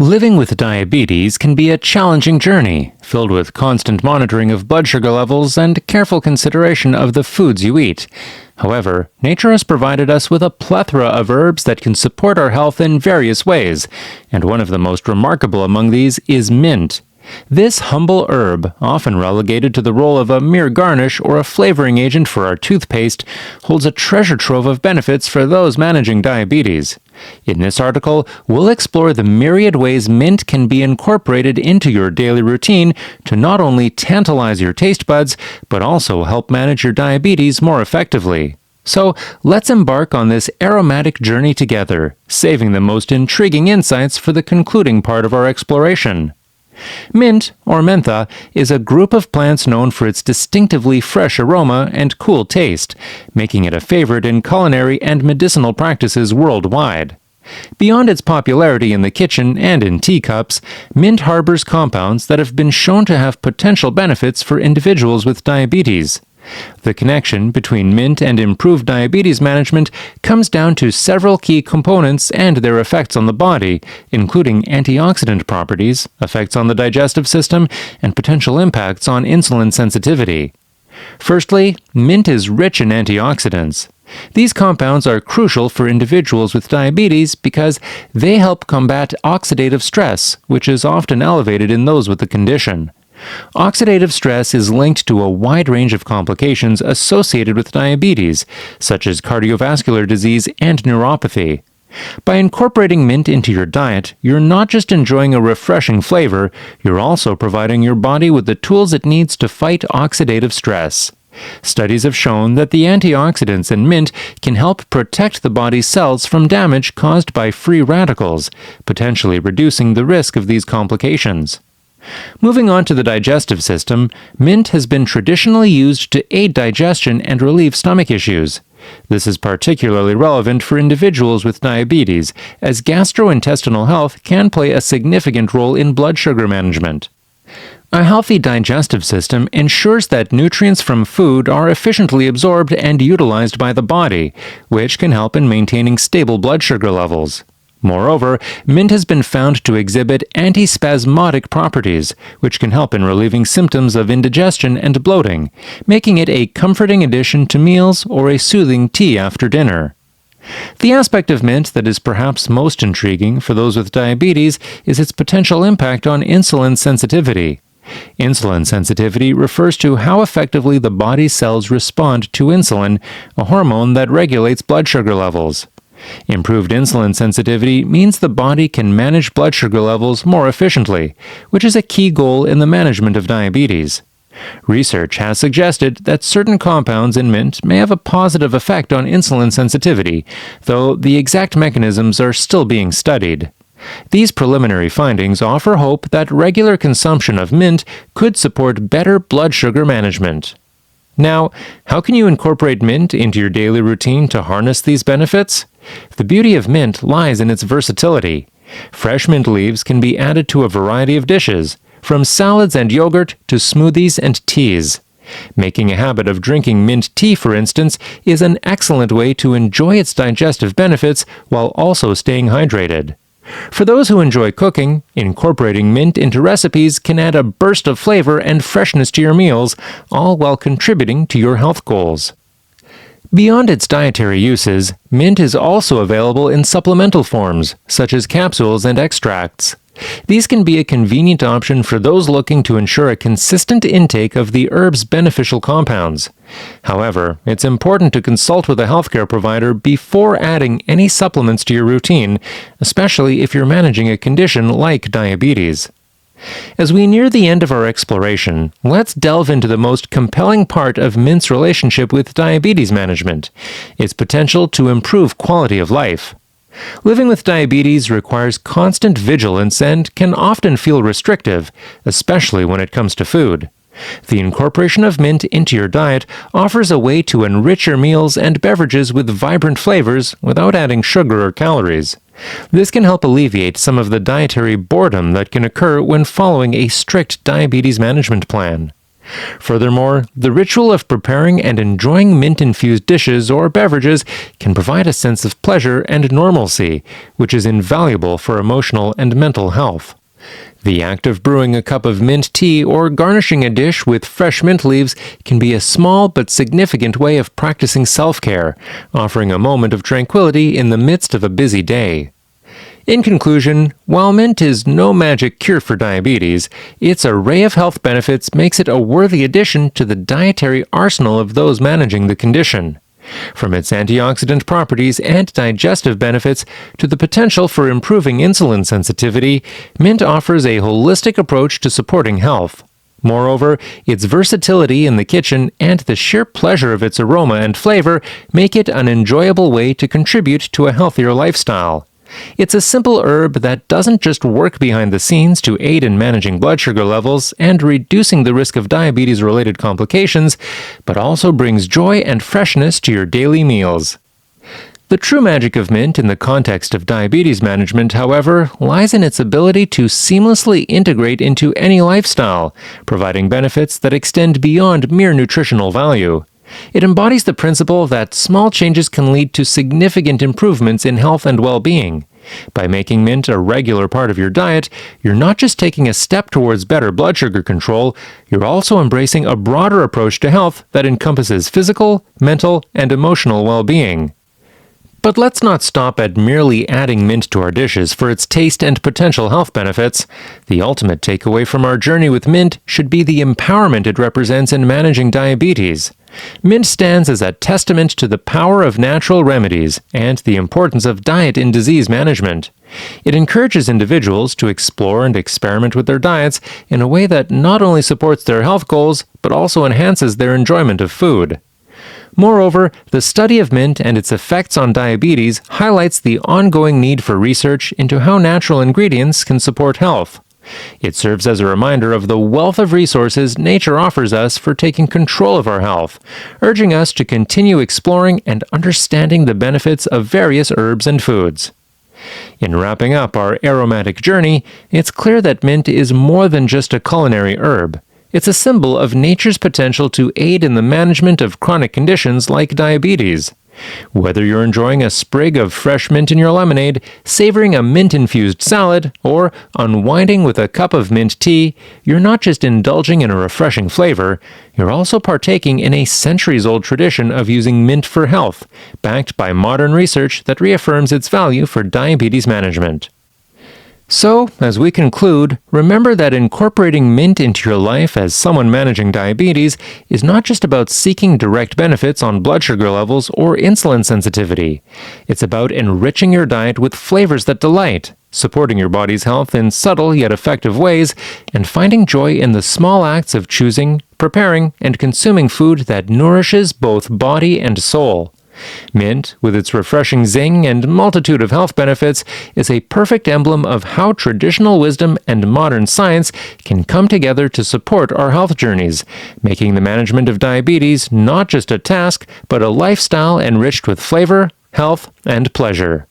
Living with diabetes can be a challenging journey, filled with constant monitoring of blood sugar levels and careful consideration of the foods you eat. However, nature has provided us with a plethora of herbs that can support our health in various ways, and one of the most remarkable among these is mint. This humble herb, often relegated to the role of a mere garnish or a flavoring agent for our toothpaste, holds a treasure trove of benefits for those managing diabetes. In this article, we'll explore the myriad ways mint can be incorporated into your daily routine to not only tantalize your taste buds, but also help manage your diabetes more effectively. So, let's embark on this aromatic journey together, saving the most intriguing insights for the concluding part of our exploration. Mint, or mentha, is a group of plants known for its distinctively fresh aroma and cool taste, making it a favorite in culinary and medicinal practices worldwide. Beyond its popularity in the kitchen and in teacups, mint harbors compounds that have been shown to have potential benefits for individuals with diabetes. The connection between mint and improved diabetes management comes down to several key components and their effects on the body, including antioxidant properties, effects on the digestive system, and potential impacts on insulin sensitivity. Firstly, mint is rich in antioxidants. These compounds are crucial for individuals with diabetes because they help combat oxidative stress, which is often elevated in those with the condition. Oxidative stress is linked to a wide range of complications associated with diabetes, such as cardiovascular disease and neuropathy. By incorporating mint into your diet, you're not just enjoying a refreshing flavor, you're also providing your body with the tools it needs to fight oxidative stress. Studies have shown that the antioxidants in mint can help protect the body's cells from damage caused by free radicals, potentially reducing the risk of these complications. Moving on to the digestive system, mint has been traditionally used to aid digestion and relieve stomach issues. This is particularly relevant for individuals with diabetes, as gastrointestinal health can play a significant role in blood sugar management. A healthy digestive system ensures that nutrients from food are efficiently absorbed and utilized by the body, which can help in maintaining stable blood sugar levels. Moreover, mint has been found to exhibit antispasmodic properties, which can help in relieving symptoms of indigestion and bloating, making it a comforting addition to meals or a soothing tea after dinner. The aspect of mint that is perhaps most intriguing for those with diabetes is its potential impact on insulin sensitivity. Insulin sensitivity refers to how effectively the body's cells respond to insulin, a hormone that regulates blood sugar levels. Improved insulin sensitivity means the body can manage blood sugar levels more efficiently, which is a key goal in the management of diabetes. Research has suggested that certain compounds in mint may have a positive effect on insulin sensitivity, though the exact mechanisms are still being studied. These preliminary findings offer hope that regular consumption of mint could support better blood sugar management. Now, how can you incorporate mint into your daily routine to harness these benefits? The beauty of mint lies in its versatility. Fresh mint leaves can be added to a variety of dishes, from salads and yogurt to smoothies and teas. Making a habit of drinking mint tea, for instance, is an excellent way to enjoy its digestive benefits while also staying hydrated. For those who enjoy cooking, incorporating mint into recipes can add a burst of flavor and freshness to your meals, all while contributing to your health goals. Beyond its dietary uses, mint is also available in supplemental forms, such as capsules and extracts. These can be a convenient option for those looking to ensure a consistent intake of the herb's beneficial compounds. However, it's important to consult with a healthcare provider before adding any supplements to your routine, especially if you're managing a condition like diabetes. As we near the end of our exploration, let's delve into the most compelling part of mint's relationship with diabetes management, its potential to improve quality of life. Living with diabetes requires constant vigilance and can often feel restrictive, especially when it comes to food. The incorporation of mint into your diet offers a way to enrich your meals and beverages with vibrant flavors without adding sugar or calories. This can help alleviate some of the dietary boredom that can occur when following a strict diabetes management plan. Furthermore, the ritual of preparing and enjoying mint-infused dishes or beverages can provide a sense of pleasure and normalcy, which is invaluable for emotional and mental health. The act of brewing a cup of mint tea or garnishing a dish with fresh mint leaves can be a small but significant way of practicing self-care, offering a moment of tranquility in the midst of a busy day. In conclusion, while mint is no magic cure for diabetes, its array of health benefits makes it a worthy addition to the dietary arsenal of those managing the condition. From its antioxidant properties and digestive benefits to the potential for improving insulin sensitivity, mint offers a holistic approach to supporting health. Moreover, its versatility in the kitchen and the sheer pleasure of its aroma and flavor make it an enjoyable way to contribute to a healthier lifestyle. It's a simple herb that doesn't just work behind the scenes to aid in managing blood sugar levels and reducing the risk of diabetes-related complications, but also brings joy and freshness to your daily meals. The true magic of mint in the context of diabetes management, however, lies in its ability to seamlessly integrate into any lifestyle, providing benefits that extend beyond mere nutritional value. It embodies the principle that small changes can lead to significant improvements in health and well-being. By making mint a regular part of your diet, you're not just taking a step towards better blood sugar control, you're also embracing a broader approach to health that encompasses physical, mental, and emotional well-being. But let's not stop at merely adding mint to our dishes for its taste and potential health benefits. The ultimate takeaway from our journey with mint should be the empowerment it represents in managing diabetes. Mint stands as a testament to the power of natural remedies and the importance of diet in disease management. It encourages individuals to explore and experiment with their diets in a way that not only supports their health goals, but also enhances their enjoyment of food. Moreover, the study of mint and its effects on diabetes highlights the ongoing need for research into how natural ingredients can support health. It serves as a reminder of the wealth of resources nature offers us for taking control of our health, urging us to continue exploring and understanding the benefits of various herbs and foods. In wrapping up our aromatic journey, it's clear that mint is more than just a culinary herb. It's a symbol of nature's potential to aid in the management of chronic conditions like diabetes. Whether you're enjoying a sprig of fresh mint in your lemonade, savoring a mint-infused salad, or unwinding with a cup of mint tea, you're not just indulging in a refreshing flavor, you're also partaking in a centuries-old tradition of using mint for health, backed by modern research that reaffirms its value for diabetes management. So, as we conclude, remember that incorporating mint into your life as someone managing diabetes is not just about seeking direct benefits on blood sugar levels or insulin sensitivity. It's about enriching your diet with flavors that delight, supporting your body's health in subtle yet effective ways, and finding joy in the small acts of choosing, preparing, and consuming food that nourishes both body and soul. Mint, with its refreshing zing and multitude of health benefits, is a perfect emblem of how traditional wisdom and modern science can come together to support our health journeys, making the management of diabetes not just a task, but a lifestyle enriched with flavor, health, and pleasure.